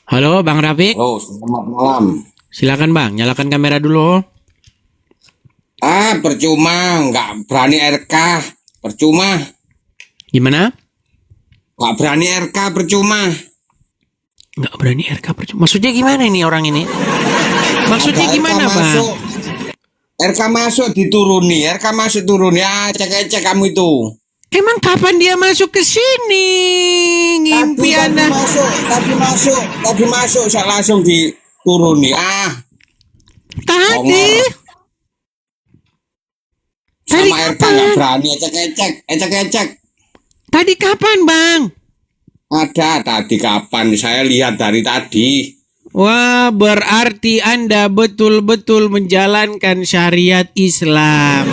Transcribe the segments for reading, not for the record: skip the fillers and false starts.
Halo Bang Rafiq, Oh, selamat malam. silakan Bang, nyalakan kamera dulu. Percuma, nggak berani RK. Percuma, Gimana? nggak berani RK, percuma. Nggak berani RK percuma. Maksudnya gimana ini orang ini? Maksudnya Ada RK gimana Bang? masuk, RK masuk dituruni, RK masuk turuni. Cek kamu itu. Emang kapan dia masuk ke sini? Ngimpi Tadi Anda. tadi masuk, saya langsung dituruni. Tadi? Tadi Sama RK kapan? nggak berani, ecek. Tadi kapan Bang? Ada tadi kapan? Saya lihat dari tadi. Wah, berarti Anda betul-betul menjalankan syariat Islam.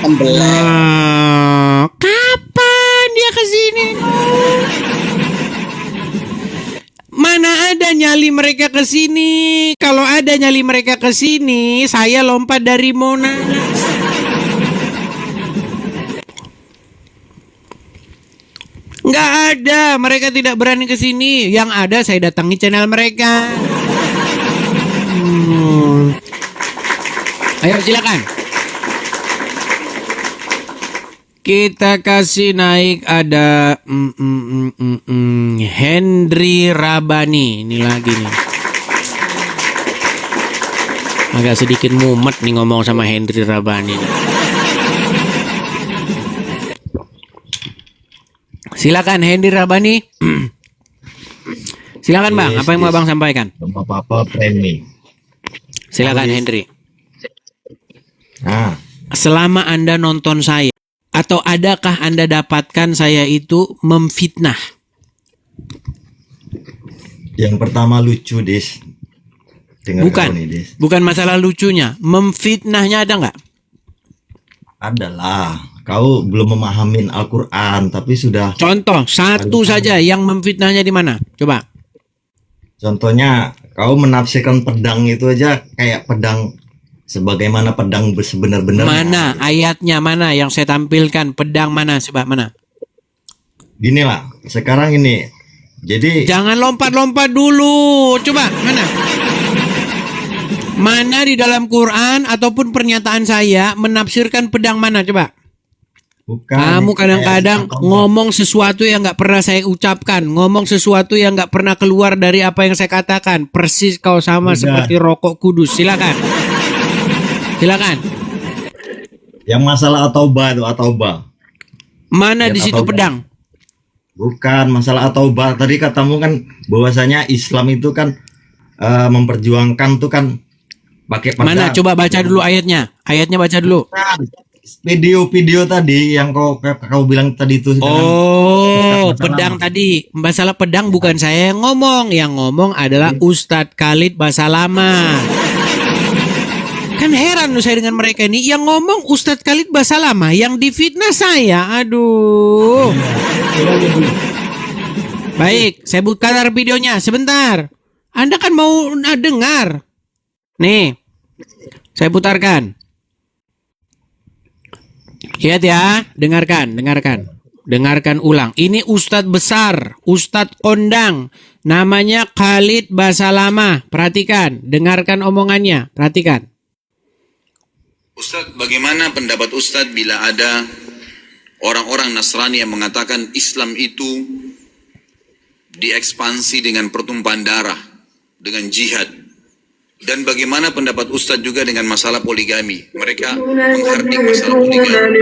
Tembelek. Kapan dia ke sini? Mana ada nyali mereka ke sini? Kalau ada nyali mereka ke sini, saya lompat dari Monas. Nggak ada, mereka tidak berani ke sini. Yang ada saya datangi channel mereka. Ayo silakan. Kita kasih naik ada Hendri Rabani. Ini lagi nih. Agak sedikit mumet nih ngomong sama Hendri Rabani nih. Silakan Hendri Rabani. Silakan Bang, apa yang mau Bang sampaikan? Bapak premi. Silakan Hendri. Nah, Selama Anda nonton saya, atau adakah Anda dapatkan saya itu memfitnah? yang pertama lucu, Dis. Dengar Bukan, kau nih, Dis. bukan masalah lucunya. Memfitnahnya ada nggak? Adalah, kau belum memahamin Al-Quran, tapi sudah. Contoh satu saja yang memfitnahnya di mana? Coba. Contohnya, kau menafsirkan pedang itu aja kayak pedang sebagaimana pedang sebenar-benarnya. Mana ayatnya, mana yang saya tampilkan? Pedang mana? Coba mana? Gini lah, sekarang ini. Jadi Jangan lompat-lompat dulu. Coba mana? Mana di dalam Quran ataupun pernyataan saya menafsirkan pedang mana? Coba. bukan. Kamu kayak kadang-kadang contoh. ngomong sesuatu yang nggak pernah saya ucapkan, ngomong sesuatu yang nggak pernah keluar dari apa yang saya katakan. Persis kau sama Udah. seperti rokok kudus. Silakan. Silakan. Yang masalah At-Taubah itu At-Taubah. Mana Ya, di situ At-Taubah. pedang? Bukan masalah At-Taubah. Tadi katamu kan bahwasanya Islam itu kan memperjuangkan tuh kan pakai pedang. Mana? Coba baca dulu ayatnya. Ayatnya baca dulu. Video-video tadi yang kau bilang tadi itu. Oh, pedang tadi. Masalah pedang bukan saya yang ngomong. Yang ngomong adalah Ustadz Khalid Basalamah. Kan heran loh saya dengan mereka ini. Yang ngomong Ustadz Khalid Basalamah, yang difitnah saya. Aduh. Baik, saya buka videonya sebentar. Anda kan mau dengar. Nih, saya putarkan. Lihat ya, dengarkan. Dengarkan ulang. Ini Ustadz besar, Ustadz kondang. Namanya Khalid Basalamah. Perhatikan, dengarkan omongannya. Perhatikan. Ustadz, bagaimana pendapat Ustadz bila ada orang-orang Nasrani yang mengatakan Islam itu diekspansi dengan pertumpahan darah, dengan jihad? Dan bagaimana pendapat Ustadz juga dengan masalah poligami? Mereka menghardik masalah poligami.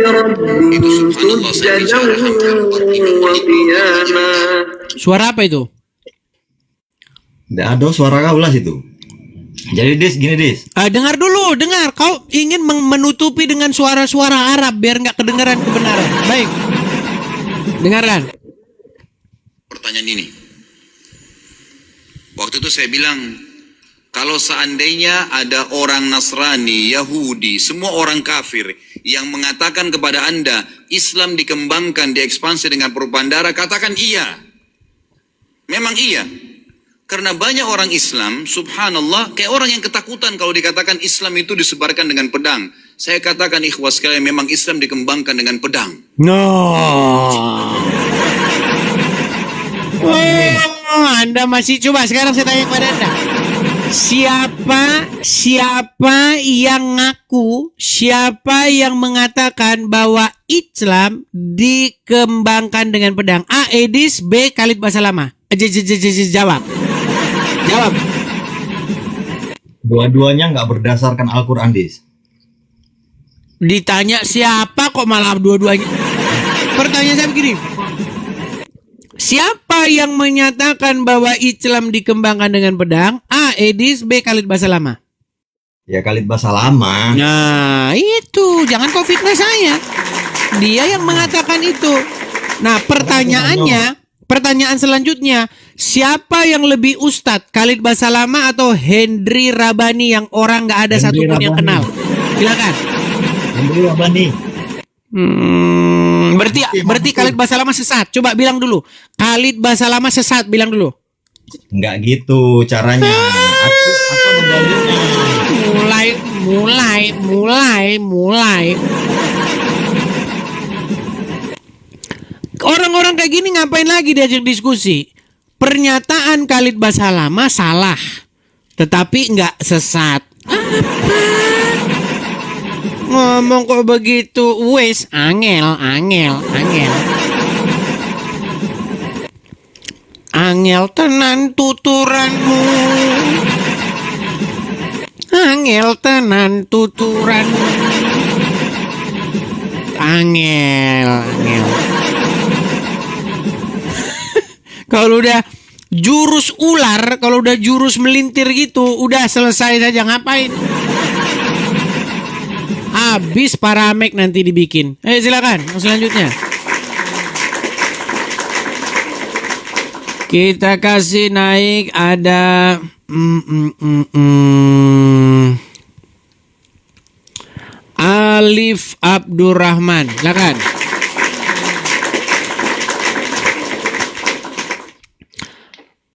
Itu subhanallah saya bicara hampir 40 Suara apa itu? Tidak ada suara kau lah situ. Jadi Dis, gini Dis. Dengar dulu, dengar. Kau ingin menutupi dengan suara-suara Arab biar nggak kedengaran kebenaran. Baik. Dengarkan. pertanyaan ini. Waktu itu saya bilang, kalau seandainya ada orang Nasrani, Yahudi, semua orang kafir yang mengatakan kepada Anda, Islam dikembangkan, diekspansi dengan perubahan darah, katakan iya. Memang iya. Karena banyak orang Islam, subhanallah, kayak orang yang ketakutan kalau dikatakan Islam itu disebarkan dengan pedang. Saya katakan ikhwas sekalian, memang Islam dikembangkan dengan pedang. No. Oh, Anda masih coba sekarang saya tanya kepada Anda. Siapa yang ngaku, siapa yang mengatakan bahwa Islam dikembangkan dengan pedang? A. Edis, B. Khalid Basalamah. Jawab. Jawab. Dua-duanya nggak berdasarkan Al-Quran, Dis. Ditanya siapa kok malah dua-duanya? Pertanyaan saya begini. Siapa yang menyatakan bahwa Islam dikembangkan dengan pedang? A. Edis, B. Khalid Basalamah. Ya Khalid Basalamah. Nah itu, jangan kau fitnah saya. Dia yang mengatakan itu. Nah pertanyaan selanjutnya, siapa yang lebih ustadz, Khalid Basalamah atau Hendri Rabani yang orang nggak ada Hendri satupun yang Rabani. kenal? Silakan. Hendri Rabani. Berarti Khalid Basalamah sesat. Coba bilang dulu. Khalid Basalamah sesat, bilang dulu. Nggak gitu caranya. Aku ada dalilnya. Mulai. Orang-orang kayak gini ngapain lagi diajak diskusi? Pernyataan Khalid Basalamah salah, tetapi nggak sesat. Apa? Ngomong kok begitu, wes angel. Angel tenan tuturanmu. Angel tenan tuturanmu. Angel. Kalau udah jurus ular, kalau udah jurus melintir gitu, udah selesai saja, ngapain? Habis paramek nanti dibikin. Silakan, yang selanjutnya. Kita kasih naik ada Alif Abdurrahman. Silakan.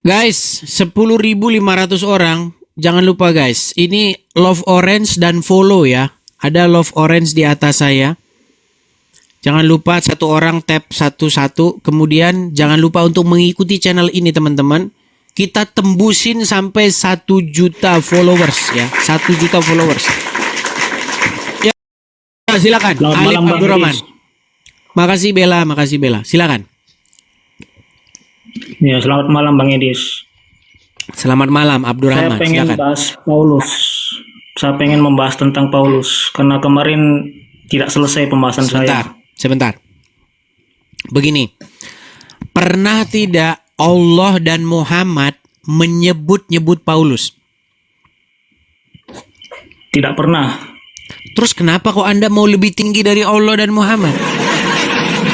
Guys, 10.500 orang. Jangan lupa guys, ini love orange dan follow ya. Ada love orange di atas saya. Jangan lupa satu orang tap satu-satu. Kemudian jangan lupa untuk mengikuti channel ini teman-teman. Kita tembusin sampai 1 juta followers ya. 1 juta followers. Ya, silakan. Selamat Alif malam, Bang Abdurrahman. Idris. Makasih Bella. Silakan. Ya, selamat malam Bang Edis. Selamat malam Saya Abdurrahman. pengen Silakan. bahas Paulus. Saya pengen membahas tentang Paulus karena kemarin tidak selesai pembahasan saya. Sebentar. Begini. Pernah tidak Allah dan Muhammad menyebut-nyebut Paulus? Tidak pernah. Terus kenapa kok Anda mau lebih tinggi dari Allah dan Muhammad?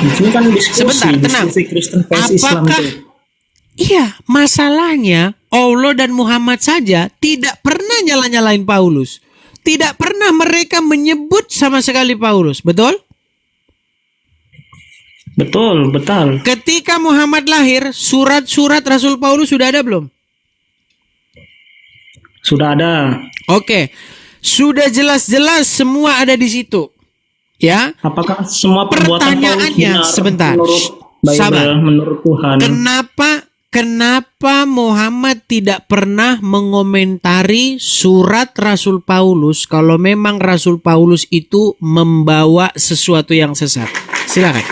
Ini kan diskusi, Sebentar, tenang. diskusi Kristen versus Islam Apakah itu. Iya, masalahnya Allah dan Muhammad saja tidak pernah nyala-nyalain Paulus. Tidak pernah mereka menyebut sama sekali Paulus, betul? Betul. Ketika Muhammad lahir, surat-surat Rasul Paulus sudah ada belum? Sudah ada. Oke. Sudah jelas-jelas semua ada di situ. Ya. Apakah semua perbuatan Paulus Pertanyaannya, benar sebentar. menurut Bible, Sabar. menurut Tuhan? Kenapa Muhammad tidak pernah mengomentari surat Rasul Paulus kalau memang Rasul Paulus itu membawa sesuatu yang sesat? Silakan.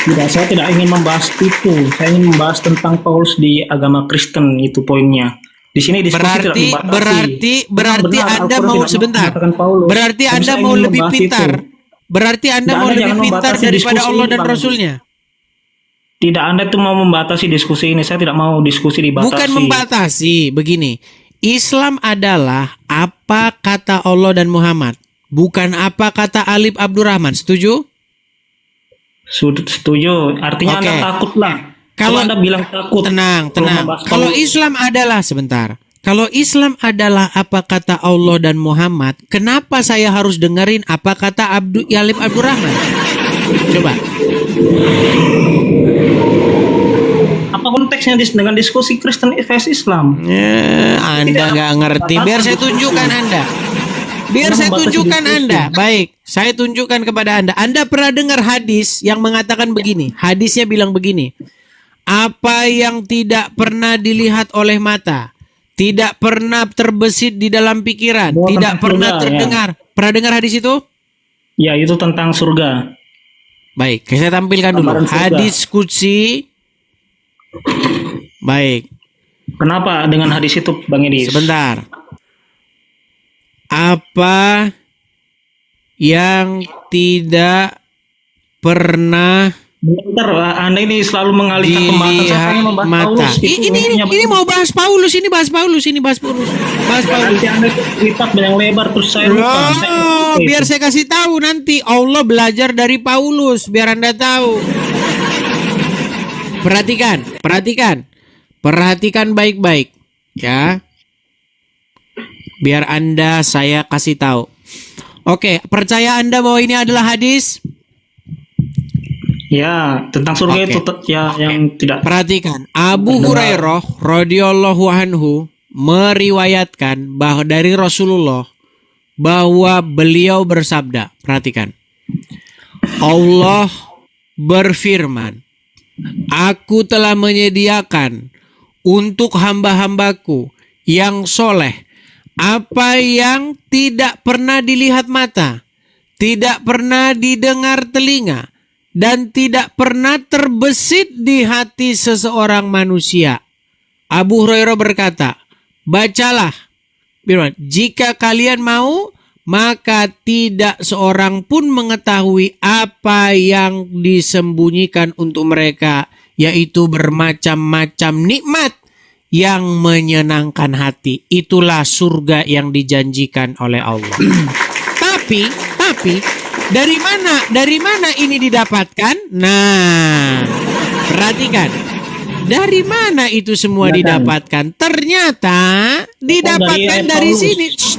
Tidak, saya tidak ingin membahas itu. Saya ingin membahas tentang Paulus di agama Kristen, itu poinnya. Di sini diskusi tidak membatasi. Berarti Benar, Anda Al-Quran mau tidak sebentar. mengatakan Paulus. Berarti Dan Anda saya mau ingin lebih membahas pintar. itu. Berarti Anda Tidak, mau Anda lebih jangan pintar membatasi daripada diskusi Allah ini, dan Bang. Rasulnya. Tidak, Anda itu mau membatasi diskusi ini. Saya tidak mau diskusi dibatasi. Bukan membatasi, begini. Islam adalah apa kata Allah dan Muhammad, bukan apa kata Alif Abdurrahman. Setuju? Setuju. Artinya Oke. Anda takutlah. Kalau Anda bilang takut. Tenang. membahas Kalau Paulus. Islam adalah sebentar. Kalau Islam adalah apa kata Allah dan Muhammad, kenapa saya harus dengerin apa kata Alif Abdurrahman? Coba. Apa konteksnya dengan diskusi Kristen versus Islam? Anda nggak ngerti. Biar saya tunjukkan Anda. Baik, saya tunjukkan kepada Anda. Anda pernah dengar hadis yang mengatakan begini. Hadisnya bilang begini. Apa yang tidak pernah dilihat oleh mata, tidak pernah terbesit di dalam pikiran, Oh, tidak tentang pernah surga, ya. terdengar. Pernah dengar hadis itu? Ya, itu tentang surga. Baik, saya tampilkan dulu. Gambaran surga. Hadis qudsi. Baik, Kenapa dengan hadis itu, Bang Edis? sebentar. Apa yang tidak pernah Bentar, Anda ini selalu mengalihkan pembahasan. Saya pengen dilihat membahas mata? Paulus. Itu Ini intinya mau bahas Paulus, ini bahas Paulus, ini bahas Paulus. Bahas Paulus. Nanti Anda cerita yang lebar terus saya lupa. Oh, biar saya kasih tahu nanti Allah belajar dari Paulus biar Anda tahu. Perhatikan baik-baik ya. Biar Anda saya kasih tahu. Oke, percaya Anda bahwa ini adalah hadis? Ya, tentang surga Oke. itu ya yang tidak. Perhatikan, Abu Hurairah radhiyallahu anhu meriwayatkan bahwa dari Rasulullah bahwa beliau bersabda, perhatikan. Allah berfirman, "Aku telah menyediakan untuk hamba-hambaku yang soleh apa yang tidak pernah dilihat mata, tidak pernah didengar telinga, dan tidak pernah terbesit di hati seseorang manusia." Abu Hurairah berkata, bacalah, jika kalian mau, maka tidak seorang pun mengetahui apa yang disembunyikan untuk mereka, yaitu bermacam-macam nikmat yang menyenangkan hati. Itulah surga yang dijanjikan oleh Allah. Tapi dari mana ini didapatkan? Nah, perhatikan. Dari mana itu semua didapatkan? Ternyata didapatkan dari Paulus. sini. Shh,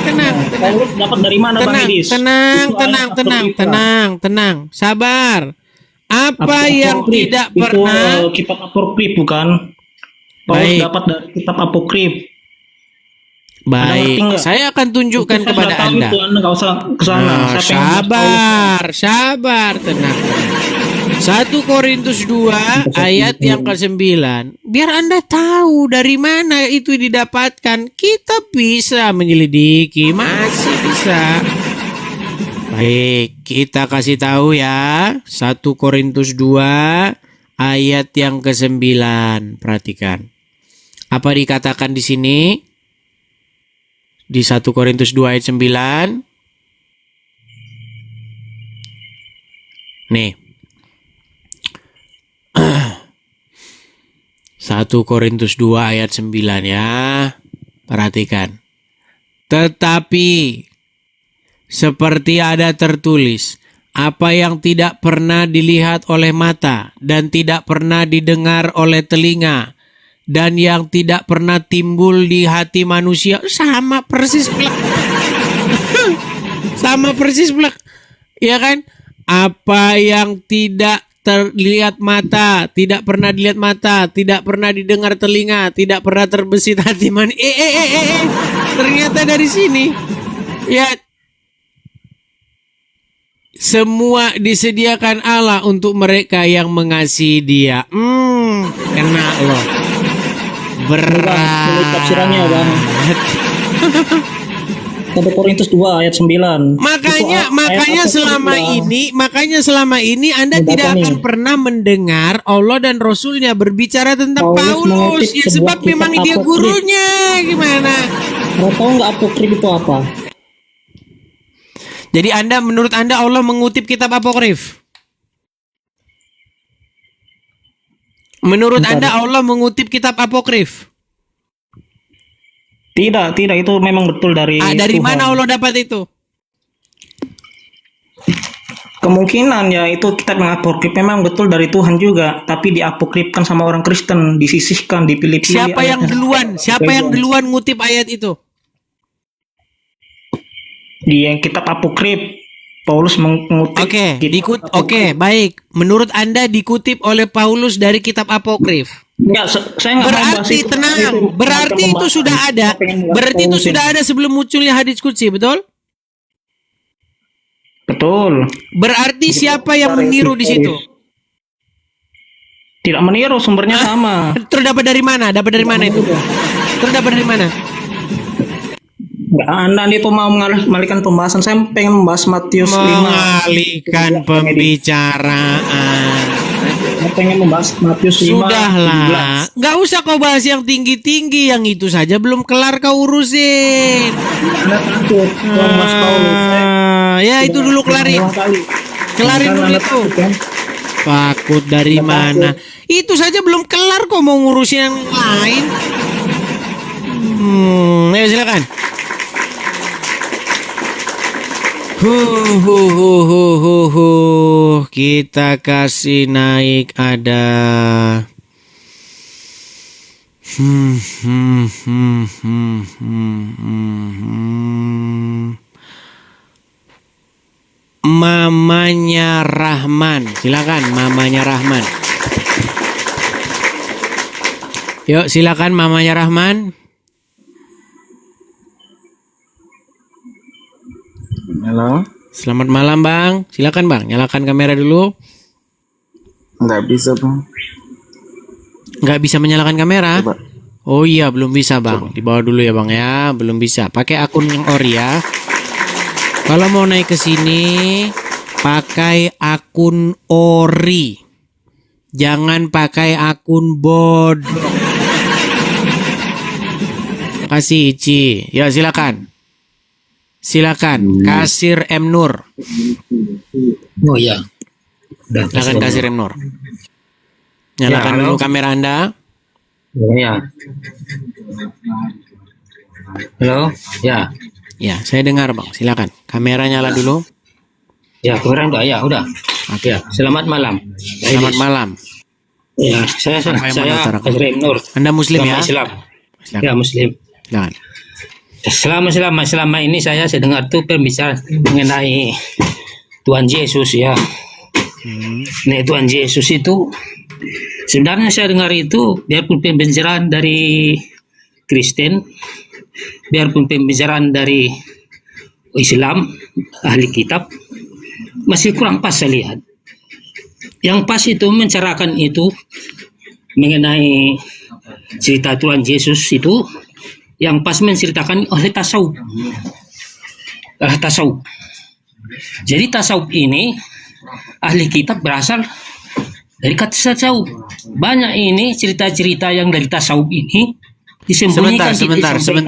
tenang. Paulus dapat dari mana, Bang Edis? Tenang. Sabar. Apa Apokrif. yang tidak Itu, pernah kitab apokrif bukan? Paulus Baik. dapat dari kitab apokrif. baik. nggak? Saya akan tunjukkan Itu saya kepada sudah tahu Anda. Itu, Anda nggak usah ke sana. Nah, Saya pengen bahas sabar, tenang. 1 Korintus 2 ayat yang ke-9. Biar Anda tahu dari mana itu didapatkan. Kita bisa menyelidiki, masih bisa. Baik, kita kasih tahu ya. 1 Korintus 2 ayat yang ke-9. Perhatikan. Apa dikatakan di sini? Di 1 Korintus 2 ayat 9. Nih. 1 Korintus 2 ayat 9 ya. Perhatikan. Tetapi seperti ada tertulis, apa yang tidak pernah dilihat oleh mata dan tidak pernah didengar oleh telinga dan yang tidak pernah timbul di hati manusia, sama persis plek. Sama persis plek. Ya kan? Apa yang tidak terlihat mata, tidak pernah dilihat mata, tidak pernah didengar telinga, tidak pernah terbesit hati manusia. Ternyata dari sini. Ya, semua disediakan Allah untuk mereka yang mengasihi Dia. Kena loh. Menurut tafsirannya, Bang. 1 Korintus 2 ayat 9. Makanya selama ini Anda Baca tidak nih. akan pernah mendengar Allah dan Rasulnya berbicara tentang Paulus Paulus. mengutip Ya, sebuah sebab memang kitab dia apokrif. gurunya. Gimana? Mau tahu nggak apokrif itu apa? Jadi menurut Anda Allah mengutip kitab apokrif? Menurut Bentar. Anda Allah mengutip kitab apokrif? Tidak, itu memang betul dari Dari Tuhan. mana Allah dapat itu? Kemungkinan ya itu kitab yang apokrif memang betul dari Tuhan juga, tapi diapokrifkan sama orang Kristen, disisihkan, dipilih-pilih. Siapa yang duluan ngutip ayat itu? Di yang kitab apokrif Paulus mengutip. Oke, baik. Menurut Anda dikutip oleh Paulus dari kitab apokrif. Enggak, saya nggak mau bahas Berarti itu. tenang, berarti itu sudah ada. Berarti itu sudah ada sebelum munculnya hadis qudsi, betul? Betul. Berarti siapa yang meniru di situ? Tidak meniru, sumbernya sama. Terus dapat dari mana? Dapat dari mana itu? Terus dapat dari mana? Nggak, Anda itu mau mengalihkan pembahasan. Saya pengen membahas Matius 5. Mengalihkan pembicaraan. Saya pengen membahas Matius 5. Sudahlah, nggak usah kau bahas yang tinggi-tinggi, yang itu saja belum kelar kau urusin. Anda takut. Mas Paulus. Ya itu dulu kelarin. Kelarin dulu itu. Takut dari mana? Itu saja belum kelar kok mau ngurusin yang lain. Ayo silakan. Kita kasih naik ada. Mamanya Rahman, silakan mamanya Rahman. Yuk silakan mamanya Rahman. Halo, Selamat malam bang, silakan bang, nyalakan kamera dulu. nggak bisa bang. Nggak bisa menyalakan kamera? Coba. Oh iya belum bisa bang, di bawah dulu ya bang ya, belum bisa. Pakai akun yang ori ya. Kalau mau naik ke sini, pakai akun ori. Jangan pakai akun bot. Kasih Ici. Ya silakan. Silakan Kasir M Nur. Oh iya. Udah, Silakan Kasir M Nur. Nyalakan halo. dulu kamera Anda. Ya. Halo, ya. Ya, saya dengar bang. Silakan. Kamera nyala dulu. Ya, kurang udah ya, udah. Oke. Ya, selamat malam. Selamat malam. Ya, saya Apa yang mau saya diutarakan? Azrail Nur. Anda Muslim Agama ya? Islam. Silakan. Ya, Muslim. Silakan. Selama ini saya dengar tuh pembicaraan mengenai Tuhan Yesus ya. Nah, Tuhan Yesus itu sebenarnya saya dengar itu biarpun pembicaraan dari Kristen, biarpun pembicaraan dari Islam, ahli kitab, masih kurang pas saya lihat. Yang pas itu mencerahkan itu mengenai cerita Tuhan Yesus itu, yang pas menceritakan oleh tasawuf. Tasawuf. Jadi tasawuf ini ahli kitab berasal dari kata tasawuf. Banyak ini cerita-cerita yang dari tasawuf ini disembunyikan.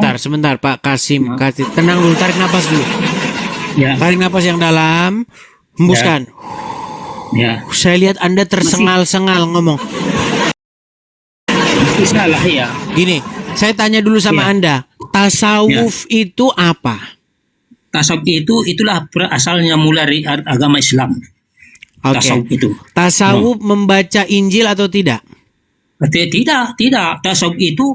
Sebentar, Pak Kasim. Tenang dulu, tarik napas dulu. Ya, Tarik napas yang dalam, hembuskan. ya. Saya lihat Anda tersengal-sengal ngomong. Salah ya. Gini, saya tanya dulu sama Ya. Anda. Tasawuf itu apa? Tasawuf itu itulah asalnya mulai dari agama Islam. Oke. Tasawuf itu. Tasawuf membaca Injil atau tidak? Tidak. Tasawuf itu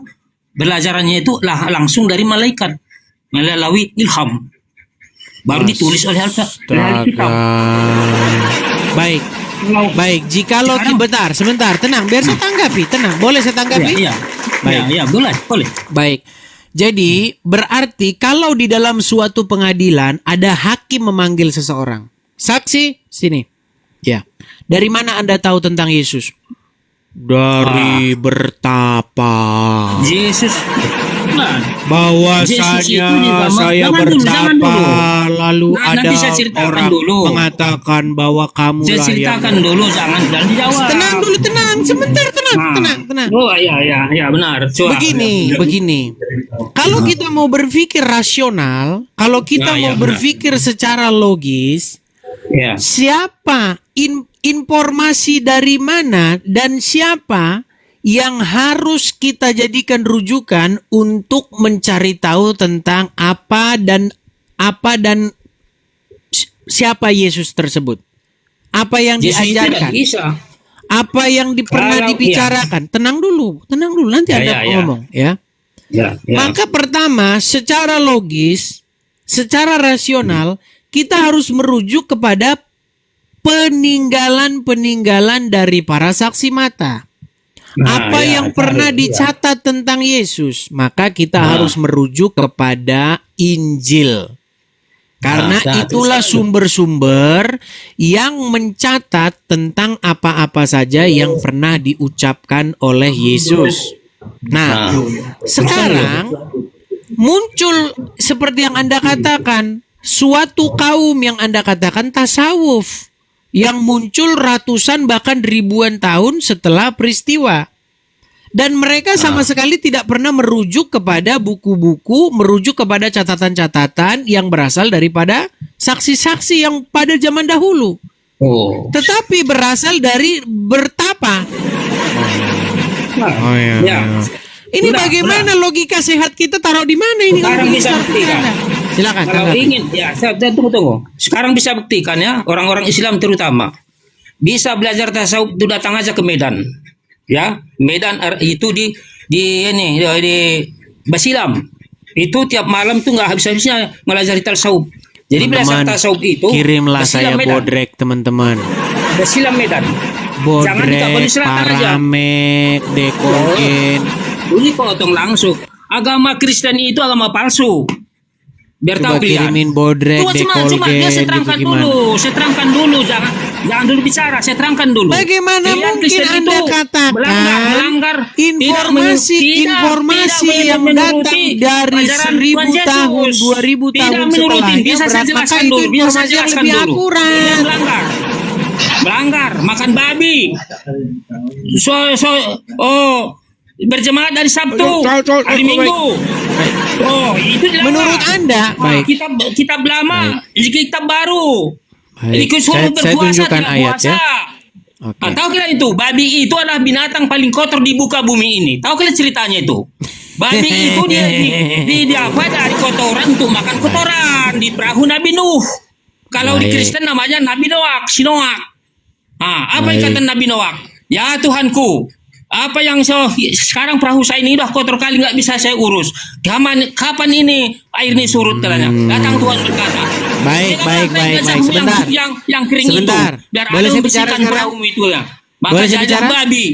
belajarannya itu langsung dari malaikat melalui ilham. Baru ditulis oleh Alkitab. Baik. Jikalau sebentar, tenang, biar saya tanggapi, tenang. Boleh saya tanggapi? Iya. Baik. Ya, boleh. Baik. Jadi berarti kalau di dalam suatu pengadilan ada hakim memanggil seseorang. Saksi, sini. Ya. Dari mana Anda tahu tentang Yesus? Dari bertapa. Yesus. Nah, Bahwasanya Yesus itu juga, saya jangan bertapa dulu. lalu Nah, ada nanti saya ceritakan orang dulu. mengatakan bahwa kamu saya ceritakan dulu, jangan dijawab. Tenang dulu, tenang. Sebentar, tenang. Oh iya, benar. Coba. Begini. Kalau kita mau berpikir rasional, kalau kita Nah, mau ya, berpikir secara logis, Ya. siapa informasi dari mana dan siapa yang harus kita jadikan rujukan untuk mencari tahu tentang apa dan siapa Yesus tersebut? Apa yang Yesus itu diajarkan? tidak bisa. Apa yang pernah Kalau- dibicarakan? Tenang dulu, nanti Ya, Anda ya, ya. ngomong ya. Ya. Maka pertama, secara logis, secara rasional, kita harus merujuk kepada peninggalan dari para saksi mata. Nah, Apa ya, yang pernah ya. dicatat tentang Yesus, maka kita harus merujuk kepada Injil. Karena Nah, itulah terus- sumber-sumber yang mencatat tentang apa-apa saja yang pernah diucapkan oleh Yesus. Nah, sekarang muncul seperti yang Anda katakan, suatu kaum yang Anda katakan tasawuf yang muncul ratusan bahkan ribuan tahun setelah peristiwa. Dan mereka sama sekali tidak pernah merujuk kepada buku-buku, merujuk kepada catatan-catatan yang berasal daripada saksi-saksi yang pada zaman dahulu. Oh. Tetapi berasal dari bertapa. Nah, iya. ya. Ini Udah, bagaimana logika sehat kita taruh di mana ini? Sekarang bisa Anda? buktikan. Silakan. Kalau tanggapi. ingin, ya, tunggu. Sekarang bisa buktikan ya, orang-orang Islam terutama bisa belajar tasawuf itu datang aja ke Medan, ya, Medan itu di Basilam. Itu tiap malam tuh nggak habis-habisnya melajari tasawuf. Jadi belajar Teman-teman, tasawuf itu kirimlah Basilam saya Medan. bodrek teman-teman. Basilam Medan. Jangan di Kabupaten Bodrek, Selatan aja. Paramek, Dekogen. Ini potong langsung. Agama Kristen itu agama palsu. Biar Coba tahu kalian. kirimin bodrek, Cuma dia Dekolgen, saya terangkan gitu gimana? dulu, saya terangkan dulu, jangan dulu bicara, saya terangkan dulu. Bagaimana Kalian mungkin Kristen Anda itu katakan melanggar informasi yang datang dari 1000 tahun, 2000 tahun setelahnya Biasa saya berat, maka jelaskan itu dulu, biasa saya informasi yang jelaskan lebih dulu. akurat. Dia melanggar, makan babi. Berjemaat dari Sabtu, hari Minggu. Oh, itu jelas. Menurut Anda, baik. Kitab lama, kitab baru. Baik, Disuruh saya berpuasa, tunjukkan tidak ayat puasa. ya. Oke. Tahu kalian itu, babi itu adalah binatang paling kotor di muka bumi ini. Tahu kalian ceritanya itu? Babi itu dia apa dari kotoran untuk makan kotoran di perahu Nabi Nuh. Kalau di Baik. Kristen namanya Nabi Noak, si Noak. Apa yang Baik. kata Nabi Noak? Ya Tuhanku, apa yang sekarang perahu saya ini udah kotor kali nggak bisa saya urus. Kapan ini air ini surut katanya? Datang Tuhan berkata. Baik, "Dia baik, kata, baik, "Gajahmu baik. Sebentar. yang kering Sebentar. itu, biar Boleh ada saya yang bicara bersihkan sekarang? perahumu itu ya." Maka Boleh saya jadilah bicara? babi.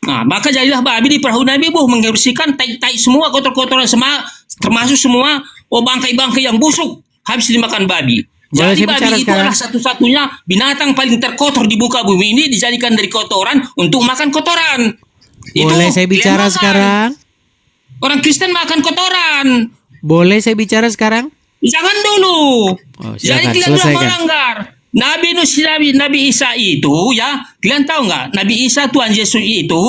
Nah, maka jadilah babi di perahu Nabi membersihkan tai-tai semua kotor-kotoran semua, termasuk semua bangkai-bangkai yang busuk habis dimakan babi. Boleh Jadi saya bicara babi itu sekarang? adalah satu-satunya binatang paling terkotor di muka bumi ini dijadikan dari kotoran untuk makan kotoran. Boleh saya kalian bicara makan. sekarang? Orang Kristen makan kotoran. Boleh saya bicara sekarang? Jangan dulu. Oh, Jadi silakan, kalian sudah selesaikan. melanggar. Nabi Isa itu ya, kalian tahu nggak? Nabi Isa Tuhan Yesus itu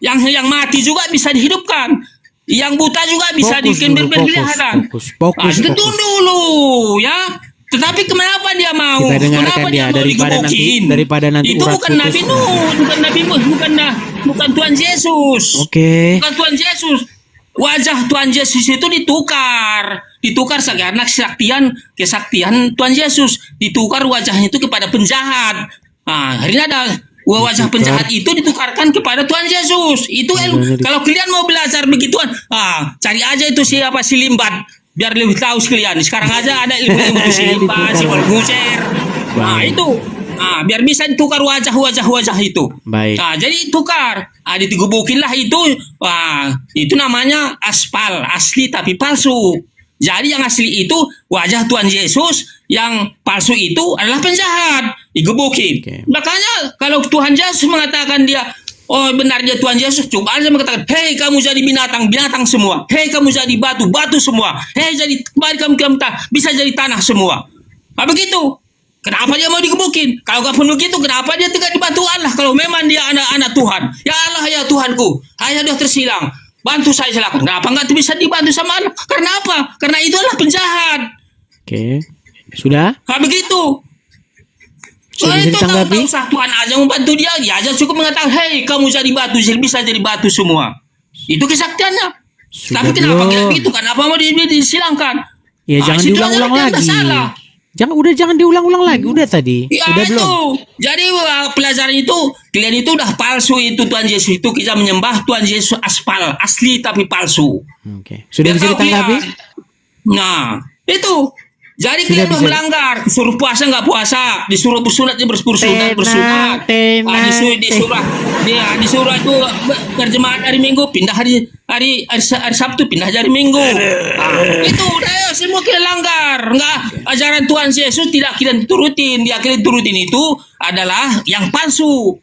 yang mati juga bisa dihidupkan. Yang buta juga bisa Fokus bikin dulu, berpeliharaan. fokus. Itu dulu ya. Tetapi kenapa dia mau? Kita dengarkan Kenapa dia mau daripada nanti itu urat bukan putus. Nabi Nuh, bukan Tuhan Yesus. Oke. Bukan Tuhan Yesus. Wajah Tuhan Yesus itu ditukar karena kesaktian Tuhan Yesus. Ditukar wajahnya itu kepada penjahat. Nah, akhirnya ada wajah penjahat itu ditukarkan kepada Tuhan Yesus. Itu kalau kalian mau belajar begituan, cari aja itu siapa si Limbat biar lebih tahu sekalian. Sekarang aja ada ilmu si Limbat, si Balbucer. Nah, itu. Biar bisa ditukar wajah itu. Baik. Jadi tukar. Digubukinlah itu. Itu namanya aspal, asli tapi palsu. Jadi yang asli itu wajah Tuhan Yesus, yang palsu itu adalah penjahat. Digebukin. Oke. Makanya kalau Tuhan Yesus mengatakan dia, oh benar dia Tuhan Yesus, coba aja mengatakan, hei kamu jadi binatang semua. Hei kamu jadi batu semua. Hei jadi kembali kamu bisa jadi tanah semua. Begitu. Kenapa dia mau digebukin? Kalau gak pun begitu, kenapa dia tidak dibantu Allah? Kalau memang dia anak-anak Tuhan. Ya Allah, ya Tuhanku. Saya sudah tersilang. Bantu saya silakan. Kenapa nggak bisa dibantu sama Allah? Karena apa? Karena itu adalah penjahat. Oke. Sudah? Begitu. Sudah bisa ditanggapi? Tak usah Tuhan aja membantu dia. Dia aja cukup mengatakan, hei kamu jadi batu, bisa jadi batu semua. Itu kesaktiannya. Sudah Tapi kenapa belum? kayak gitu? Kenapa mau disilangkan? Ya jangan situ diulang-ulang aja dia lagi. salah. Jangan diulang-ulang lagi. Udah tadi. Ya Udah itu. belum? Jadi pelajaran itu, kalian itu udah palsu itu Tuhan Yesus itu. Kita menyembah Tuhan Yesus asli tapi palsu. Oke. Sudah Biar bisa tahu ditanggapi? kalian. Nah, itu. Jadi Tidak kalian bisa. melanggar, disuruh puasa nggak puasa, disuruh bersunat bersunat, bersunat. Disuruh itu berjemaat hari Minggu, pindah hari Sabtu, pindah hari Minggu. Itu udah semua kalian langgar. Enggak, ajaran Tuhan Yesus tidak kalian turutin. Dia kalian turutin itu adalah yang palsu.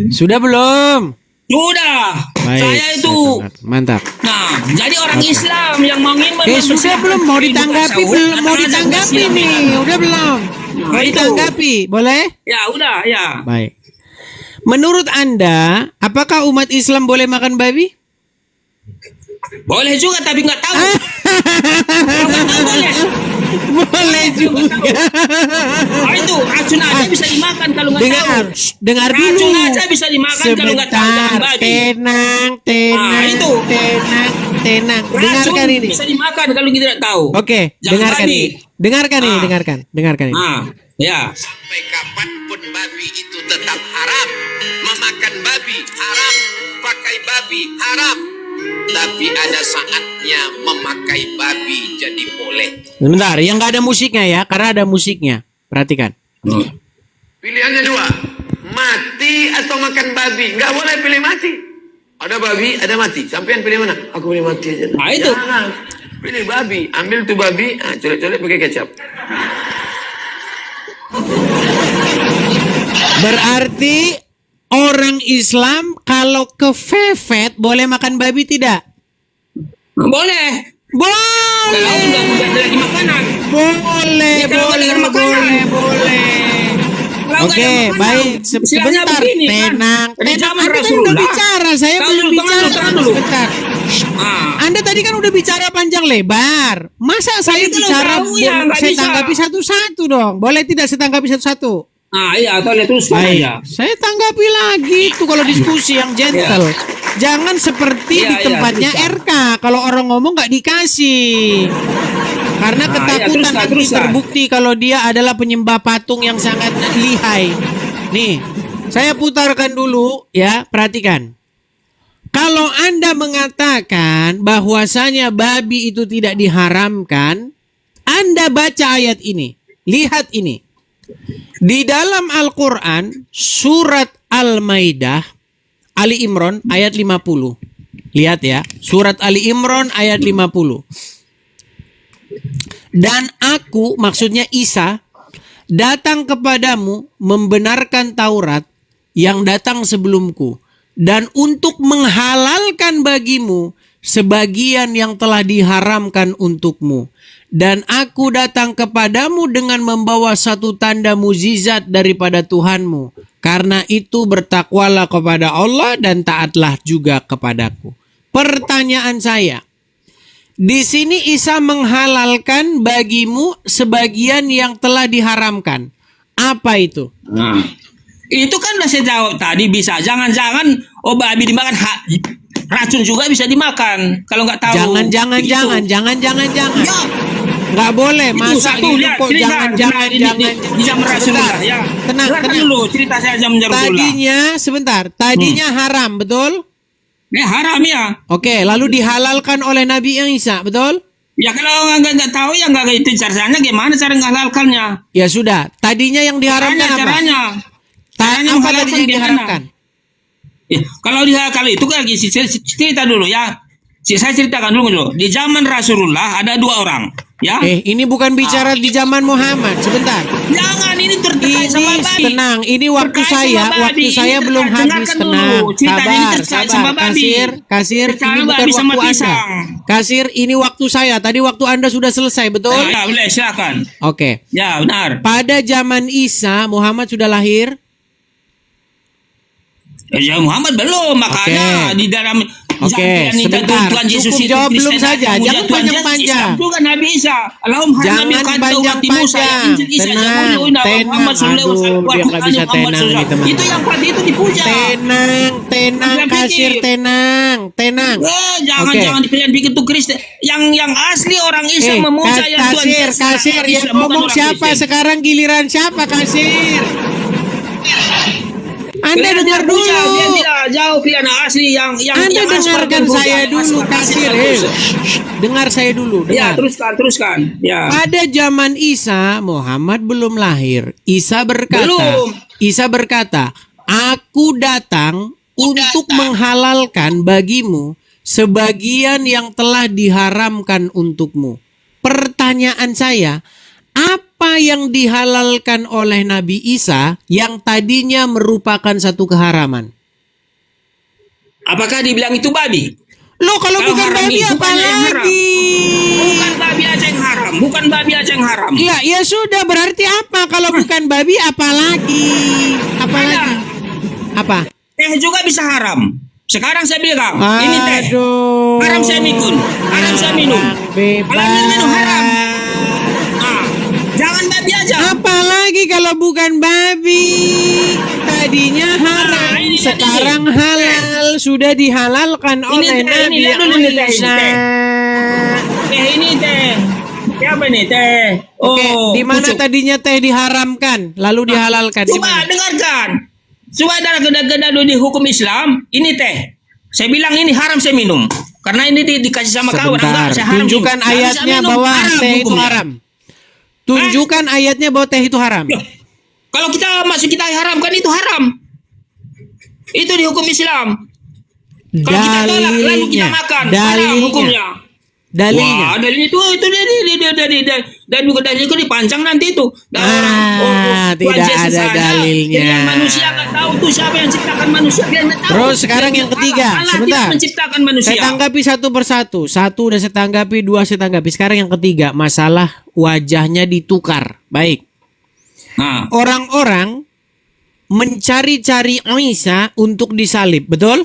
Sudah belum? Sudah. Baik, Saya itu. mantap. Nah, jadi orang Islam yang mau Sudah belum? Mau ditanggapi belum? Mau ditanggapi nih? Udah belum? Mau itu. ditanggapi? Boleh? Ya udah ya. Baik. Menurut Anda, apakah umat Islam boleh makan babi? Boleh juga tapi nggak tahu. Kalau nggak tahu boleh. Boleh juga. Itu racun aja bisa dimakan kalau nggak tahu. Dengar dulu. Racun aja bisa dimakan kalau nggak tahu. Jangan babi. Tenang. itu. Tenang. Racun Dengarkan ini. bisa dimakan kalau kita tidak tahu. Oke, Jangan dengarkan babi. ini. Dengarkan ini. Ya. Sampai kapanpun babi itu tetap haram. Memakan babi haram, pakai babi haram. Tapi ada saatnya memakai babi jadi boleh. Sebentar, yang nggak ada musiknya ya, karena ada musiknya. Perhatikan. Pilihannya dua, mati atau makan babi. Nggak boleh pilih mati. Ada babi, ada mati. Sampean pilih mana? Aku pilih mati aja. Nah, itu. Jangan. Pilih babi. Ambil tuh babi, colek-colek pakai kecap. Berarti orang Islam kalau kefefet boleh makan babi tidak? Boleh. Kalau udah lagi makanan. Boleh. Ya, kalau lagi makanan. Kalau nggak Oke, ada makanan, baik. istilahnya Sebentar. begini, kan? Tenang. Dari zaman Anda tadi Rasulullah. udah bicara. Saya Tahan belum dulu, bicara. tahan dulu. Sebentar. Anda tadi kan udah bicara panjang lebar. Masa saya itu bicara tahu ya, nggak saya bisa. tanggapi satu-satu dong? Boleh tidak saya tanggapi satu-satu? Iya, boleh teruskan Baik, aja. saya tanggapi lagi itu kalau diskusi yang gentle. Jangan seperti Iya, di tempatnya teruskan. RK. Kalau orang ngomong nggak dikasih. Karena ketakutan teruskan, nanti teruskan. terbukti kalau dia adalah penyembah patung yang sangat lihai. Nih, saya putarkan dulu ya, perhatikan. Kalau Anda mengatakan bahwasanya babi itu tidak diharamkan, Anda baca ayat ini. Lihat ini. Di dalam Al-Quran, surat Al-Maidah, Ali Imran ayat 50. Lihat ya, surat Ali Imran ayat 50. Dan aku, maksudnya Isa, datang kepadamu membenarkan Taurat yang datang sebelumku. Dan untuk menghalalkan bagimu sebagian yang telah diharamkan untukmu. Dan aku datang kepadamu dengan membawa satu tanda mukjizat daripada Tuhanmu. Karena itu bertakwalah kepada Allah dan taatlah juga kepadaku. Pertanyaan saya, di sini Isa menghalalkan bagimu sebagian yang telah diharamkan. Apa itu? Itu kan udah saya jawab tadi bisa. Jangan-jangan babi dimakan racun juga bisa dimakan. Kalau nggak tahu. Jangan. Ya. Nggak boleh. Itu Masa satu, gitu lihat, kok cerita. jangan. Di zaman Rasulullah ya. Tenang. Dulu cerita saya zaman Rasulullah. Tadinya haram, betul? Haram ya. Oke, lalu dihalalkan oleh Nabi Isa, betul? Ya kalau nggak tahu ya nggak itu caranya gimana cara menghalalkannya? Ya sudah, tadinya yang diharamkan apa? Caranya Apa menghalalkan tadinya yang gimana? diharamkan? Ya, kalau itu kan lagi cerita dulu ya. Saya ceritakan dulu. Di zaman Rasulullah ada dua orang, ya. Ini bukan bicara di zaman Muhammad. Sebentar. Jangan ini terkait sama babi. Tenang, ini waktu Terkait sama babi. saya Ini belum terkait, habis. dengarkan Tenang, dulu. Cerita ini terkait sama sabar. babi. Kasir, Terkait ini bukan babi sama waktu Anda. pisang. Kasir, ini waktu saya. Tadi waktu Anda sudah selesai, betul? Ya, boleh silakan. Oke. Ya, benar. Pada zaman Isa, Muhammad sudah lahir. Ya Muhammad belum, makanya di dalam sebentar. Tuhan Yesus Cukup itu jawab belum Kristen, saja. kemudian Jangan Tuhan Yesus panjang-panjang. Islam juga Nabi Isa. Jangan panjang-panjang. Tenang. Aduh, dia nggak bisa tenang nih, teman. Itu yang tadi itu dipuja. Tenang, Kasir, tenang. Jangan dipilihan pikir tuh Kristen. Yang asli orang Islam memuja yang Tuhan Yesus. Kasir, yang ngomong siapa sekarang, giliran siapa, Kasir? Anda dengar Dia dulu. tidak jauh pria anak asli yang Anda yang aspal dengarkan berbeda, saya yang dulu, aspal kasir. berbeda. Dengar saya dulu. Ya, Dengar. teruskan. Ya. Pada zaman Isa, Muhammad belum lahir. Isa berkata, aku datang untuk menghalalkan bagimu sebagian yang telah diharamkan untukmu. Pertanyaan saya, apa yang dihalalkan oleh Nabi Isa yang tadinya merupakan satu keharaman? Apakah dibilang itu babi? Loh, kalau Kalau bukan haram babi itu apa bukannya yang haram. lagi? Bukan babi aja yang haram. Bukan babi aja yang haram. Ya, ya sudah, berarti apa? Kalau bukan babi apa lagi? Apa Ada. lagi? Apa? Teh juga bisa haram. Sekarang saya bilang, ini teh. Aduh. Haram saya minum. Haram saya minum. Bebas. Kalau minum haram. Nah, jangan babi aja. Apalagi kalau bukan babi. Tadinya haram, ini dia, sekarang halal, sudah dihalalkan oleh teh, Nabi lihat dulu ini teh, ini Isa. teh. Teh ini teh. Teh apa nih teh? Oke, di mana pucuk. tadinya teh diharamkan, lalu dihalalkan? Di Coba mana? dengarkan. Saudara geda-geda di hukum Islam, ini teh. Saya bilang ini haram saya minum. Karena ini dikasih sama kau. Sebentar, Saya haram tunjukkan minum. Nggak bisa ayatnya minum, bahwa haram teh itu hukumnya. haram. Tunjukkan ayatnya bahwa teh itu haram. Loh, kalau kita masuk kita haramkan itu haram. Itu di hukum Islam. Kalau kita tolak lalu kita makan, haram hukumnya. Dalilnya. Wah, dalilnya itu dan juga dalilnya itu dipancang nanti itu. Dan Tuhan tidak Yesus ada dalilnya. Jadi yang manusia nggak tahu tuh siapa yang ciptakan manusia, dia nggak tahu. Terus sekarang yang ketiga, Allah sebentar. tidak menciptakan manusia. Saya tanggapi satu persatu. Satu udah saya tanggapi, dua saya tanggapi. Sekarang yang ketiga, masalah wajahnya ditukar. Baik. Nah, Orang-orang mencari-cari Isa untuk disalib, betul?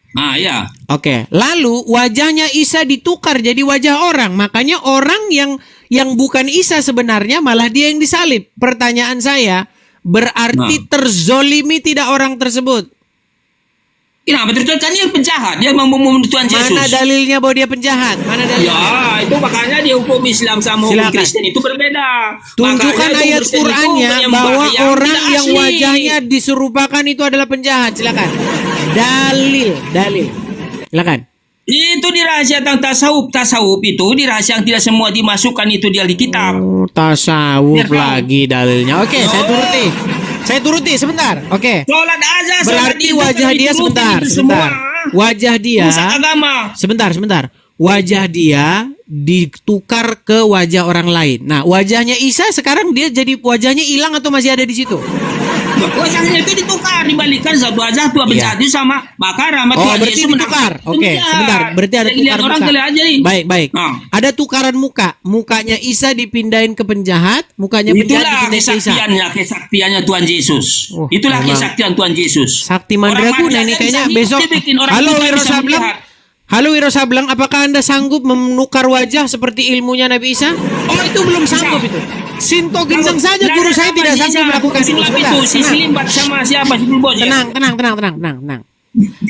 nah ya. Oke. Lalu wajahnya Isa ditukar jadi wajah orang. Makanya orang yang bukan Isa sebenarnya malah dia yang disalib. Pertanyaan saya, berarti terzolimi tidak orang tersebut? Kenapa betul kan dia penjahat, dia membunuh Tuhan Yesus. Mana dalilnya bahwa dia penjahat? Mana dalilnya? Ya, itu makanya di hukum Islam sama hukum Silakan. Kristen itu berbeda. Tunjukkan Makanya ayat Kristen itu Qur'annya menyembah bahwa yang orang tidak yang asli. wajahnya diserupakan itu adalah penjahat. Silakan. Dalil. Silakan. Itu di rahasia tentang tasawuf. Tasawuf itu di rahasia yang tidak semua dimasukkan itu di kitab. Oh, tasawuf Biar tahu. lagi dalilnya. Oke, saya turuti. Saya turuti sebentar. Oke. Sholat aja, sholat Berarti itu wajah kalau dia dituruti sebentar. itu semua. Wajah dia Rusak agama. sebentar. Wajah dia ditukar ke wajah orang lain. Nah, wajahnya Isa sekarang dia jadi wajahnya hilang atau masih ada di situ? Wajahnya itu ditukar, dibalikan satu wajah tua penjahat itu sama bakar sama Oh, Tuhan berarti Yesus ditukar. menang. Oke, Penjahat. sebentar. Berarti ada Jadi tukar lihat orang muka. kalian aja nih. Baik. Nah. Ada tukaran muka. Mukanya Isa dipindahin ke penjahat, mukanya penjahat Itulah dipindahin ke Isa. kesaktiannya Tuhan Yesus. Oh, Itulah memang. kesaktian Tuhan Yesus. Sakti Mandraguna ini kayaknya besok. Halo Wiro Sableng. Halo Wiro Sableng, apakah Anda sanggup menukar wajah seperti ilmunya Nabi Isa? Oh, itu belum sanggup itu. Sinto Gendeng saja guru saya tidak sanggup melakukan itu. Sebentar, Itu si tenang. Silimbat sama siapa si Bulbos ya? Tenang.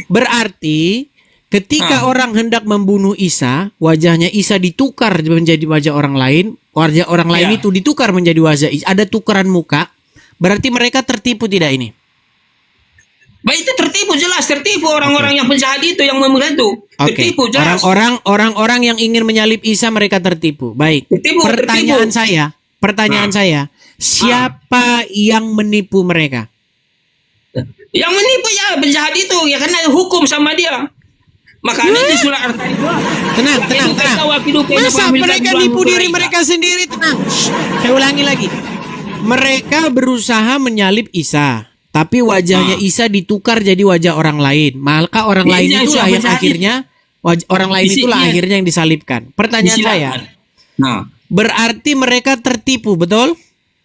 Berarti ketika orang hendak membunuh Isa, wajahnya Isa ditukar menjadi wajah orang lain, wajah orang lain Ya. itu ditukar menjadi wajah Isa. Ada tukaran muka. Berarti mereka tertipu tidak ini? Baik itu tertipu, jelas tertipu orang-orang yang penjahat itu yang memulai itu. Oke. Tertipu jelas. Orang-orang yang ingin menyalib Isa mereka tertipu. Baik. Tertipu. Pertanyaan saya, siapa yang menipu mereka? Yang menipu ya penjahat itu ya karena hukum sama dia. Makanya di surat Al-Taib Tenang. Masa mereka nipu diri mereka sendiri? Tenang. Saya ulangi lagi. Mereka berusaha menyalib Isa, tapi wajahnya Isa ditukar jadi wajah orang lain. Maka orang lain Iya, itulah siapa yang jahat? akhirnya orang lain itulah Iya. akhirnya yang disalibkan. Pertanyaan saya, Nah, berarti mereka tertipu, betul?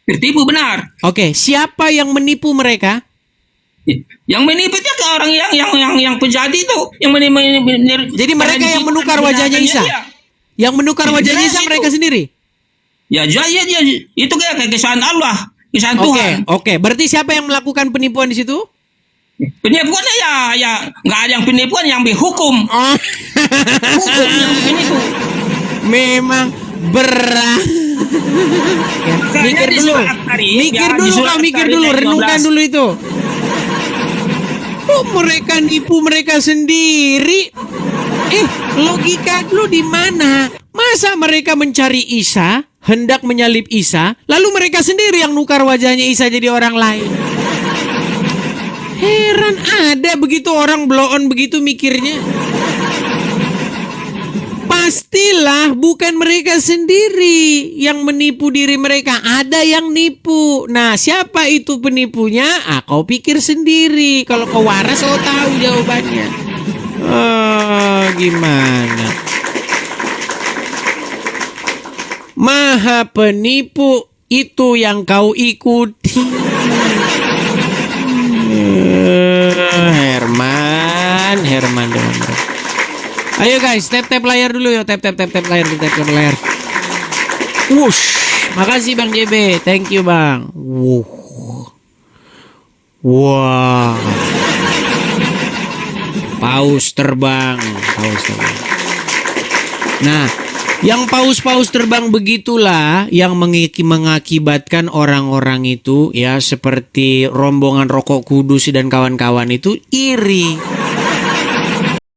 tertipu benar. Oke, siapa yang menipu mereka? Yang menipu itu ke orang yang penjahat itu, yang Jadi mereka yang menukar wajahnya Isa? Yang menukar wajahnya Isa mereka sendiri? Ya, itu kayak kesalahan Allah, kesalahan Tuhan. Oke. Berarti siapa yang melakukan penipuan di situ? Penipuannya ya nggak ada yang penipuan yang dihukum. Oh, Hukum yang penipu. memang berat. Ya, Makanya mikir di dulu, surat At-Tarik, mikir ya, di dulu, surat Kak, mikir At-Tarik dulu, ayat renungkan 12. dulu itu. Kok mereka nipu mereka sendiri? Logika lu di mana? Masa mereka mencari Isa, hendak menyalib Isa, lalu mereka sendiri yang nukar wajahnya Isa jadi orang lain? Heran, ada begitu orang blow on begitu mikirnya. Pastilah bukan mereka sendiri yang menipu diri mereka, ada yang nipu. Nah, siapa itu penipunya? Kau pikir sendiri. Kalau kau waras, kau tahu jawabannya. Gimana? Maha penipu itu yang kau ikuti. Herman. Ayo guys, tap layar dulu yo, tap layar. Wush, makasih Bang JB, thank you Bang. Wah, paus terbang. Nah, yang paus terbang begitulah yang mengakibatkan orang-orang itu ya seperti rombongan Rokok Kudus dan kawan-kawan itu iri.